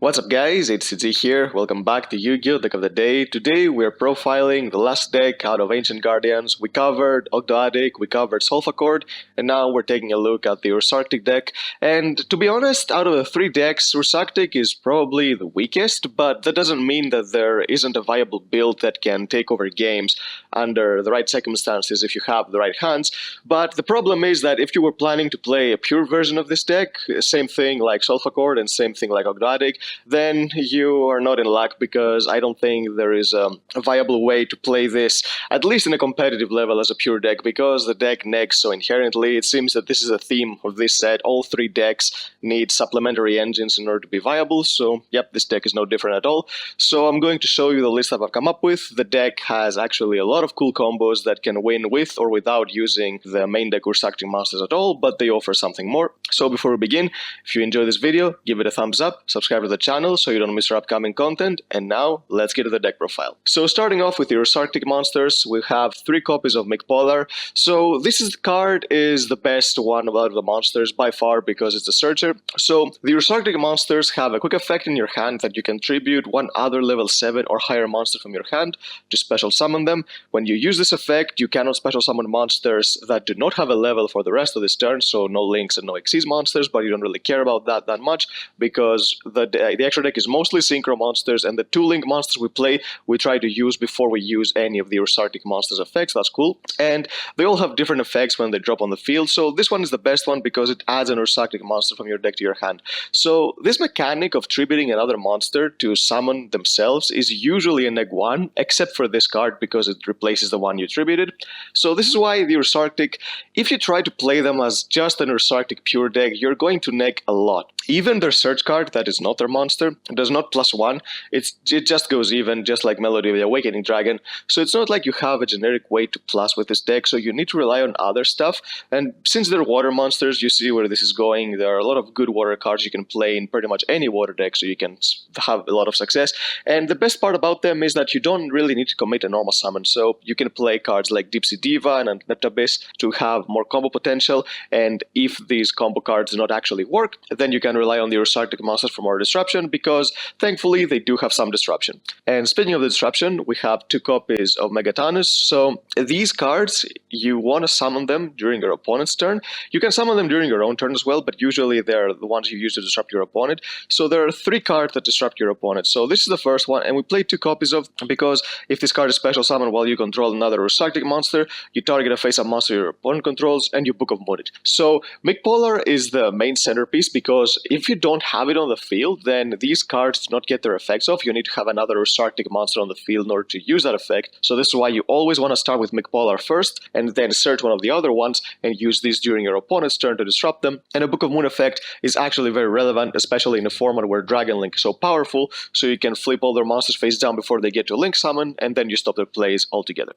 What's up guys, it's Z here, welcome back to Yu-Gi-Oh! Deck of the Day. Today we're profiling the last deck out of Ancient Guardians. We covered ALTANTEAN, we covered Sulfur, and now we're taking a look at the URSARCTIC deck. And to be honest, out of the three decks, URSARCTIC is probably the weakest, but that doesn't mean that there isn't a viable build that can take over games under the right circumstances if you have the right hands. But the problem is that if you were planning to play a pure version of this deck, same thing like Sulfur and same thing like ALTANTEAN, then you are not in luck, because I don't think there is a viable way to play this, at least in a competitive level, as a pure deck, because the deck negs so inherently. It seems that this is a theme of this set. All three decks need supplementary engines in order to be viable, so yep, this deck is no different at all. So I'm going to show you the list that I've come up with. The deck has actually a lot of cool combos that can win with or without using the main deck URSARCTIC monsters at all, but they offer something more. So before we begin, if you enjoy this video, give it a thumbs up, subscribe to the channel so you don't miss our upcoming content, and now let's get to the deck profile. So starting off with the URSARCTIC monsters, we have 3 copies of Polar. So this card is the best one out of the monsters by far because it's a searcher. So the URSARCTIC monsters have a quick effect in your hand that you can tribute one other level 7 or higher monster from your hand to special summon them. When you use this effect, you cannot special summon monsters that do not have a level for the rest of this turn, so no links and no Xyz monsters, but you don't really care about that much because the extra deck is mostly Synchro monsters, and the 2 link monsters we play, we try to use before we use any of the URSARCTIC monsters effects. That's cool. And they all have different effects when they drop on the field, so this one is the best one because it adds an URSARCTIC monster from your deck to your hand. So this mechanic of tributing another monster to summon themselves is usually a neg 1, except for this card because it replaces the one you tributed. So this is why the URSARCTIC, if you try to play them as just an URSARCTIC pure deck, you're going to neg a lot. Even their search card, that is not their monster, does not +1, it just goes even, just like Melody of the Awakening Dragon. So it's not like you have a generic way to plus with this deck, so you need to rely on other stuff. And since they're water monsters, you see where this is going. There are a lot of good water cards you can play in pretty much any water deck, so you can have a lot of success. And the best part about them is that you don't really need to commit a normal summon, so you can play cards like Deep Sea Diva and Neptabyss to have more combo potential, and if these combo cards do not actually work, then you can rely on the URSARCTIC monsters for more disruption, because thankfully they do have some disruption. And speaking of the disruption, we have 2 copies of Megatanus. So these cards, you want to summon them during your opponent's turn. You can summon them during your own turn as well, but usually they're the ones you use to disrupt your opponent. So there are 3 cards that disrupt your opponent. So this is the first one, and we play 2 copies of, because if this card is special summon while you control another URSARCTIC monster, you target a face-up monster your opponent controls, and you Book of Moon it. So Polar is the main centerpiece, because if you don't have it on the field, then these cards do not get their effects off. You need to have another URSARCTIC monster on the field in order to use that effect. So this is why you always want to start with Polar first, and then search one of the other ones and use these during your opponent's turn to disrupt them. And a Book of Moon effect is actually very relevant, especially in a format where Dragon Link is so powerful, so you can flip all their monsters face down before they get to Link Summon, and then you stop their plays altogether.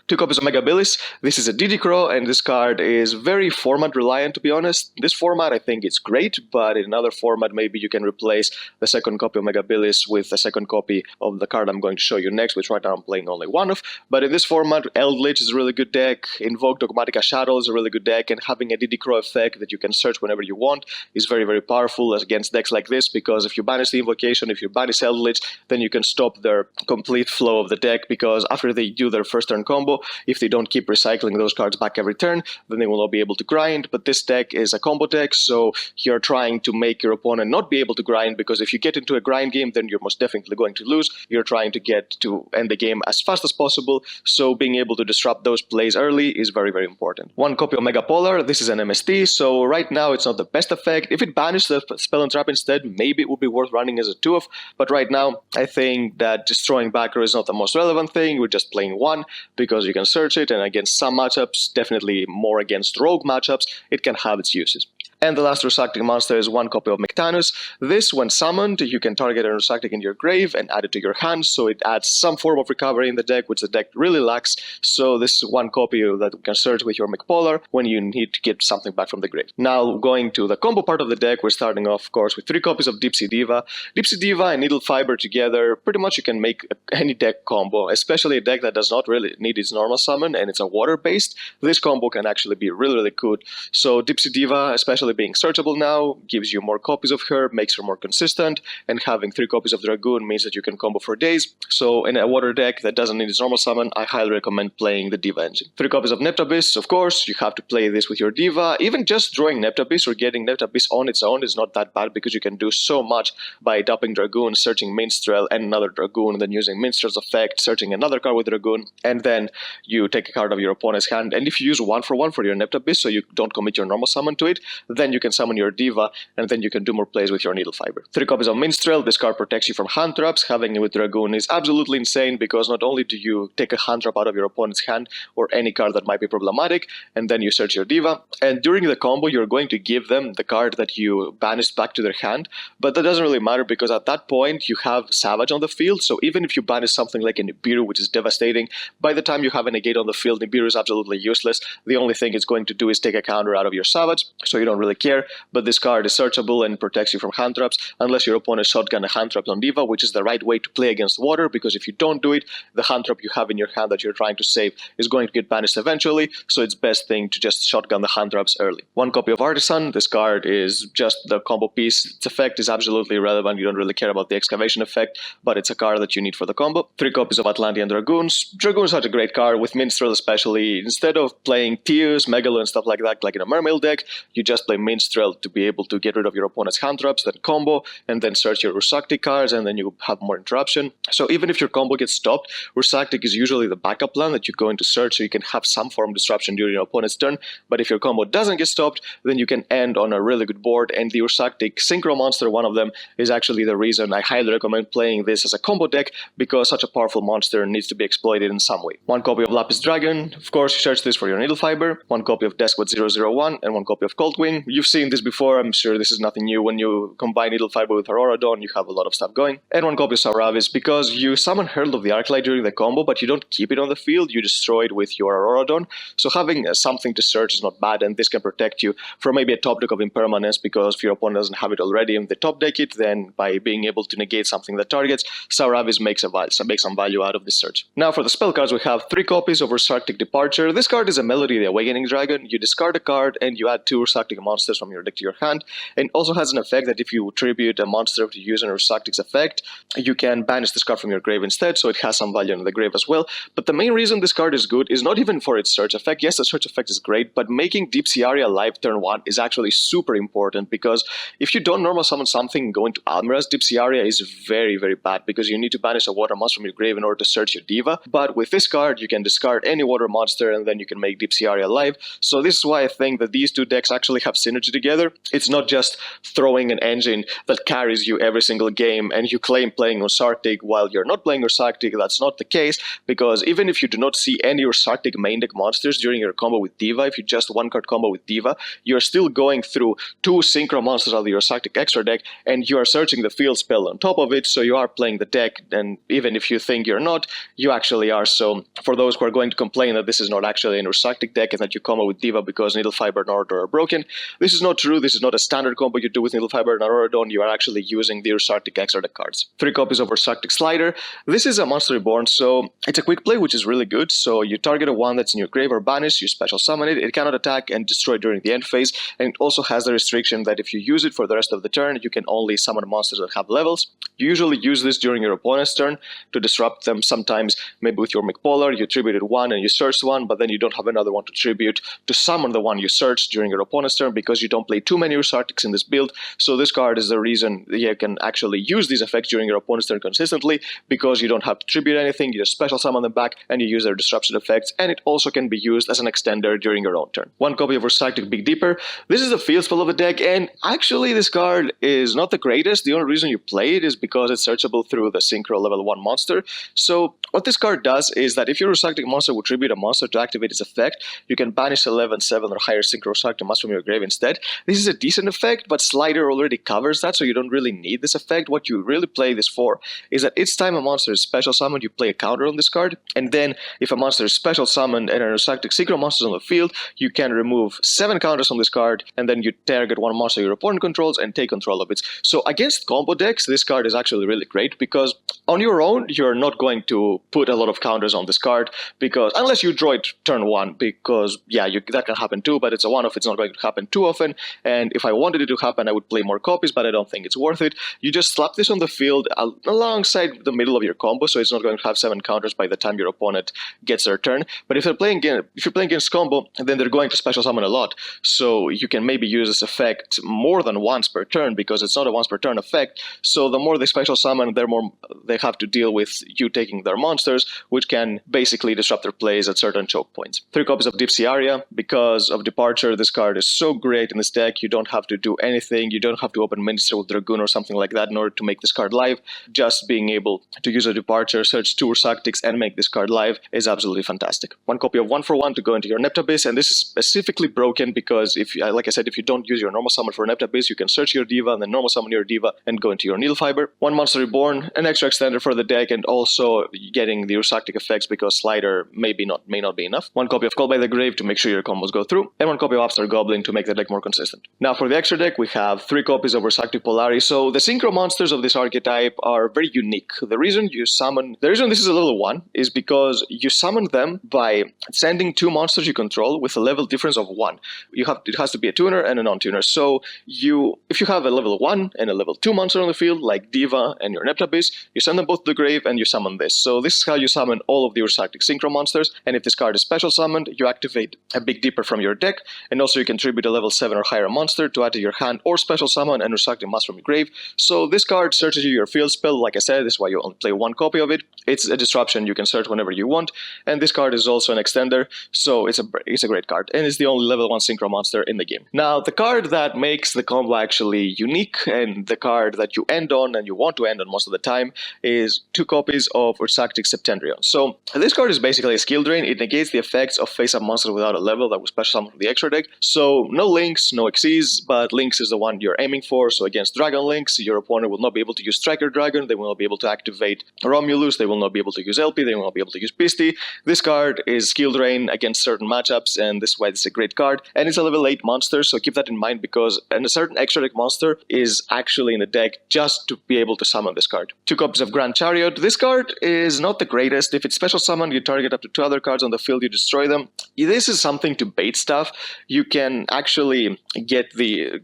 2 copies of Megabilis. This is a Didicro, and this card is very format reliant, to be honest. This format I think it's great, but in another format maybe you can replace the 2nd copy of Megabilis with the 2nd copy of the card I'm going to show you next, which right now I'm playing only one of. But in this format, Eldritch is a really good deck, Invoke Dogmatica Shadow is a really good deck, and having a Didicro effect that you can search whenever you want is very, very powerful against decks like this, because if you banish the invocation, if you banish Eldritch, then you can stop their complete flow of the deck, because after they do their first turn combo, if they don't keep recycling those cards back every turn, then they will not be able to grind. But this deck is a combo deck, so you're trying to make your opponent not be able to grind, because if you get into a grind game, then you're most definitely going to lose. You're trying to get to end the game as fast as possible, so being able to disrupt those plays early is very, very important. 1 copy of Megapolar. This is an MST, so right now it's not the best effect. If it banished the Spell and Trap instead, maybe it would be worth running as a 2-of, but right now I think that destroying back row is not the most relevant thing. We're just playing 1 because you can search it, and against some matchups, definitely more against rogue matchups, it can have its uses. And the last URSARCTIC monster is 1 copy of Megatanus. This, when summoned, you can target an URSARCTIC in your grave and add it to your hand, so it adds some form of recovery in the deck, which the deck really lacks. So this is 1 copy that you can search with your Polar when you need to get something back from the grave. Now, going to the combo part of the deck, we're starting off, of course, with 3 copies of Deep Sea Diva. Deep Sea Diva and Needle Fiber together, pretty much you can make any deck combo, especially a deck that does not really need its normal summon and it's a water-based. This combo can actually be really, really good. So Deep Sea Diva, especially actually being searchable now gives you more copies of her, makes her more consistent, and having 3 copies of Dragoon means that you can combo for days. So in a water deck that doesn't need its normal summon, I highly recommend playing the Diva engine. 3 copies of Neptabyss, of course, you have to play this with your Diva. Even just drawing Neptabyss or getting Neptabyss on its own is not that bad because you can do so much by dumping Dragoon, searching Minstrel and another Dragoon, then using Minstrel's effect, searching another card with Dragoon, and then you take a card of your opponent's hand. And if you use 1-for-1 for your Neptabyss, so you don't commit your normal summon to it, then you can summon your Diva, and then you can do more plays with your Needle Fiber. 3 copies of Minstrel, this card protects you from hand traps. Having it with Dragoon is absolutely insane because not only do you take a hand trap out of your opponent's hand or any card that might be problematic, and then you search your Diva, and during the combo you're going to give them the card that you banished back to their hand, but that doesn't really matter because at that point you have Savage on the field, so even if you banish something like a Nibiru, which is devastating, by the time you have a negate on the field, Nibiru is absolutely useless. The only thing it's going to do is take a counter out of your Savage, so you don't really care, but this card is searchable and protects you from hand traps, unless your opponent shotgun a hand trap on Diva, which is the right way to play against water, because if you don't do it, the hand trap you have in your hand that you're trying to save is going to get banished eventually, so it's best thing to just shotgun the hand traps early. 1 copy of Artisan, this card is just the combo piece. Its effect is absolutely irrelevant, you don't really care about the excavation effect, but it's a card that you need for the combo. 3 copies of Atlantean Dragoons. Dragoon's such a great card, with Minstrel especially. Instead of playing Tears, Megalo and stuff like that, like in a Mermail deck, you just play Minstrel to be able to get rid of your opponent's hand traps, then combo, and then search your URSARCTIC cards, and then you have more interruption. So even if your combo gets stopped, URSARCTIC is usually the backup plan that you go into search so you can have some form of disruption during your opponent's turn, but if your combo doesn't get stopped, then you can end on a really good board, and the URSARCTIC Synchro monster, one of them, is actually the reason I highly recommend playing this as a combo deck, because such a powerful monster needs to be exploited in some way. 1 copy of Lapis Dragon, of course you search this for your Needle Fiber, 1 copy of Deskwood 001, and 1 copy of Coldwing. You've seen this before, I'm sure this is nothing new. When you combine Needle Fiber with Aurora Dawn, you have a lot of stuff going. And 1 copy of Sauravis, because you summon Herald of the Arclight during the combo, but you don't keep it on the field, you destroy it with your Aurora Dawn. So having something to search is not bad, and this can protect you from maybe a top deck of Impermanence, because if your opponent doesn't have it already and they top deck it, then by being able to negate something that targets, Sauravis makes some value out of this search. Now for the spell cards, we have 3 copies of URSARCTIC Departure. This card is a Melody the Awakening Dragon. You discard a card and you add 2 URSARCTIC monsters from your deck to your hand, and also has an effect that if you tribute a monster to use an URSARCTIC's effect, you can banish this card from your grave instead, so it has some value in the grave as well. But the main reason this card is good is not even for its search effect. Yes, the search effect is great, but making Deep Sea Aria live turn 1 is actually super important, because if you don't normal summon something and go into Almirah's, Deep Sea Aria is very, very bad, because you need to banish a water monster from your grave in order to search your Diva. But with this card, you can discard any water monster and then you can make Deep Sea Aria live. So this is why I think that these 2 decks actually have synergy together. It's not just throwing an engine that carries you every single game and you claim playing URSARCTIC while you're not playing URSARCTIC. That's not the case, because even if you do not see any URSARCTIC main deck monsters during your combo with Diva, if you just 1-card combo with Diva, you're still going through 2 Synchro monsters out of the URSARCTIC extra deck, and you are searching the field spell on top of it, so you are playing the deck, and even if you think you're not, you actually are. So for those who are going to complain that this is not actually an URSARCTIC deck and that you combo with Diva because Needle Fiber and Aurora Dawn are broken, this is not true. This is not a standard combo you do with Needle Fiber and Aurora Dawn. You are actually using the URSARCTIC extra deck cards. 3 copies of URSARCTIC Slider. This is a monster reborn, so it's a quick play, which is really good. So you target a 1 that's in your grave or banish, you special summon it, it cannot attack and destroy during the end phase, and it also has the restriction that if you use it for the rest of the turn, you can only summon monsters that have levels. You usually use this during your opponent's turn to disrupt them. Sometimes maybe with your McPolar, you tributed 1 and you searched 1, but then you don't have another one to tribute to summon the one you searched during your opponent's turn, because you don't play too many URSARCTICs in this build. So this card is the reason you can actually use these effects during your opponent's turn consistently, because you don't have to tribute anything, you just special summon them back and you use their disruption effects, and it also can be used as an extender during your own turn. 1 copy of URSARCTIC Big Deeper. This is the field spell of the deck, and actually this card is not the greatest. The only reason you play it is because it's searchable through the Synchro level 1 monster. So what this card does is that if your URSARCTIC monster would tribute a monster to activate its effect, you can banish 11, 7 or higher Synchro URSARCTIC monster from your grave instead. This is a decent effect, but Slider already covers that, so you don't really need this effect. What you really play this for is that each time a monster is special summoned, you play a counter on this card, and then if a monster is special summoned and an URSARCTIC Synchro monster is on the field, you can remove 7 counters on this card, and then you target 1 monster your opponent controls and take control of it. So against combo decks, this card is actually really great, because on your own, you're not going to put a lot of counters on this card, because unless you draw it turn 1, because yeah, that can happen too, but it's a one-off, it's not going to happen too too often, and if I wanted it to happen, I would play more copies, but I don't think it's worth it. You just slap this on the field alongside the middle of your combo, so it's not going to have 7 counters by the time your opponent gets their turn. But if you're playing against combo, then they're going to special summon a lot, so you can maybe use this effect more than once per turn, because it's not a once per turn effect. So the more they special summon, the more they have to deal with you taking their monsters, which can basically disrupt their plays at certain choke points. 3 copies of Deep Sea Aria. Because of Departure, this card is so great in this deck. You don't have to do anything. You don't have to open Minister with Dragoon or something like that in order to make this card live. Just being able to use a Departure, search 2 URSARCTICs, and make this card live is absolutely fantastic. 1 copy of 1/1 to go into your Neptabyss, and this is specifically broken because, like I said, if you don't use your normal summon for Neptabyss, you can search your Diva and then normal summon your Diva and go into your Needle Fiber. 1 Monster Reborn, an extra extender for the deck, and also getting the URSARCTIC effects because Slider may not be enough. 1 copy of Call by the Grave to make sure your combos go through, and 1 copy of Upstart Goblin to make the deck more consistent. Now for the extra deck, we have 3 copies of URSARCTIC Polari. So the Synchro monsters of this archetype are very unique. The reason this is a level 1 is because you summon them by sending 2 monsters you control with a level difference of 1. It has to be a tuner and a non-tuner. So if you have a level 1 and a level 2 monster on the field, like Diva and your Neptabyss, you send them both to the grave and you summon this. So this is how you summon all of the URSARCTIC Synchro monsters, and if this card is special summoned, you activate a Big Dipper from your deck, and also you contribute a level 7 or higher monster to add to your hand or special summon an URSARCTIC monster from your grave. So this card searches you your field spell. Like I said, this is why you only play 1 copy of it. It's a disruption you can search whenever you want, and this card is also an extender, so it's a great card, and it's the only level 1 Synchro monster in the game. Now, the card that makes the combo actually unique, and the card that you end on and you want to end on most of the time, is 2 copies of URSARCTIC Septendrion. So this card is basically a skill drain. It negates the effects of face-up monsters without a level that was special summoned from the extra deck. So no Lynx, no Xyz, but Lynx is the one you're aiming for. So against Dragon Lynx, your opponent will not be able to use Striker Dragon, they will not be able to activate Romulus, they will not be able to use LP, they will not be able to use Pisty. This card is skill drain against certain matchups, and this is why this is a great card. And it's a level 8 monster, so keep that in mind, because a certain extra deck monster is actually in the deck just to be able to summon this card. 2 copies of Grand Chariot. This card is not the greatest. If it's special summoned, you target up to 2 other cards on the field, you destroy them. This is something to bait stuff. You can actually get you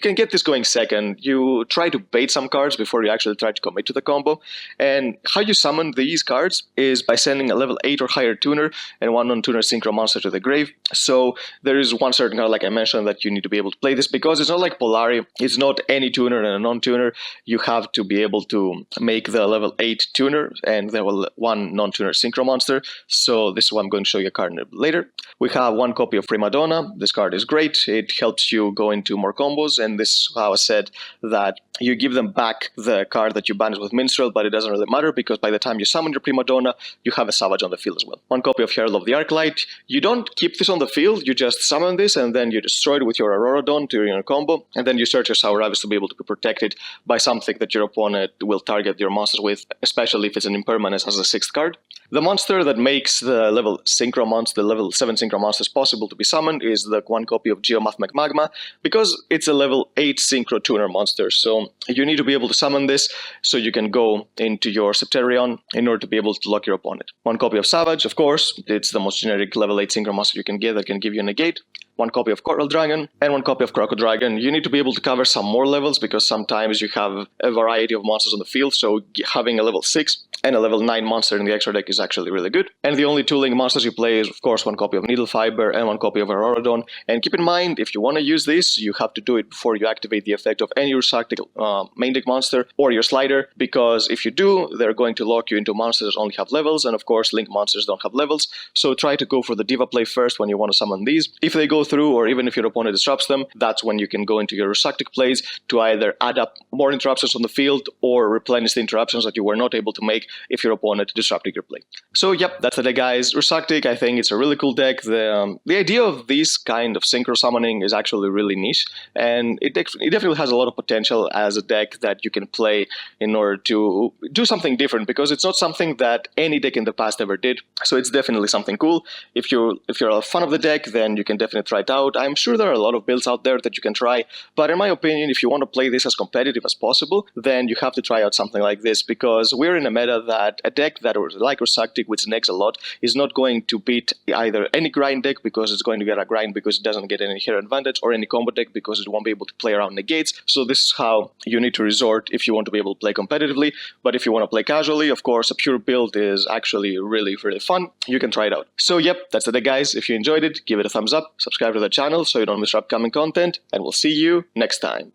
can get this going second. You try to bait some cards before you actually try to commit to the combo. And how you summon these cards is by sending a level 8 or higher tuner and 1 non-tuner Synchro monster to the grave. So there is one certain card, like I mentioned, that you need to be able to play this, because it's not like Polari. It's not any tuner and a non-tuner. You have to be able to make the level 8 tuner and the level 1 non-tuner Synchro monster. So this is why I'm going to show you a card later. We have 1 copy of Prima Donna. This card is great. It helps you go into more combos, and this is how I said that you give them back the card that you banished with Minstrel, but it doesn't really matter, because by the time you summon your Prima Donna, you have a Savage on the field as well. 1 copy of Herald of the Arclight. You don't keep this on the field, you just summon this, and then you destroy it with your Auroradon during your combo, and then you search your Sour Abyss to be able to be protected by something that your opponent will target your monsters with, especially if it's an impermanence as a 6th card. The monster that makes the level 7 Synchro monsters possible to be summoned is the 1 copy of Geomath Magma, because it's a level 8 Synchro tuner monster. So you need to be able to summon this so you can go into your Septendrion in order to be able to lock your opponent. 1 copy of Savage, of course. It's the most generic level 8 Synchro monster you can get that can give you a negate. 1 copy of Coral Dragon, and 1 copy of Croco Dragon. You need to be able to cover some more levels, because sometimes you have a variety of monsters on the field, so having a level 6 and a level 9 monster in the extra deck is actually really good. And the only 2 link monsters you play is, of course, 1 copy of Needle Fiber and 1 copy of Auroradon. And keep in mind, if you want to use this, you have to do it before you activate the effect of any URSARCTIC main deck monster or your Slider, because if you do, they're going to lock you into monsters that only have levels, and of course, link monsters don't have levels. So try to go for the Diva play first when you want to summon these. If they go through, or even if your opponent disrupts them, that's when you can go into your URSARCTIC plays to either add up more interruptions on the field or replenish the interruptions that you were not able to make if your opponent disrupted your play. So yep, that's the deck, guys. URSARCTIC, I think it's a really cool deck. The idea of this kind of synchro summoning is actually really niche, and it definitely has a lot of potential as a deck that you can play in order to do something different, because it's not something that any deck in the past ever did. So it's definitely something cool. If you're a fan of the deck, then you can definitely try it out. I'm sure there are a lot of builds out there that you can try, but in my opinion, if you want to play this as competitive as possible, then you have to try out something like this, because we're in a meta that a deck that like URSARCTIC, which negs a lot, is not going to beat either any grind deck because it's going to get a grind because it doesn't get any hero advantage, or any combo deck because it won't be able to play around negates. So this is how you need to resort if you want to be able to play competitively. But if you want to play casually, of course, a pure build is actually really, really fun. You can try it out. So yep, that's the deck, guys. If you enjoyed it, give it a thumbs up, subscribe to the channel so you don't miss our upcoming content, and we'll see you next time.